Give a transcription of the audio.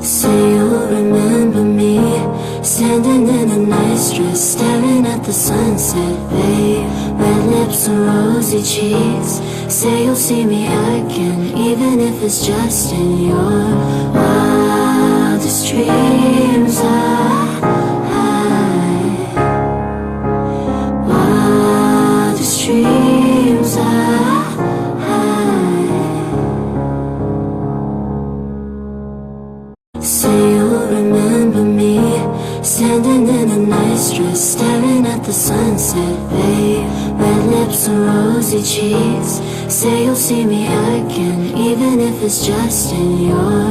Say you'll remember me, standing in a nice dress, staring at the sunset, babe. Red lips and rosy cheeks. Say you'll see me again, even if it's just in your wildest dreams. Wildest dreams. Say you'll remember me, standing in a nice dress, staring at the sunset, babe. Red lips and rosy cheeks. Say you'll see me again, even if it's just in your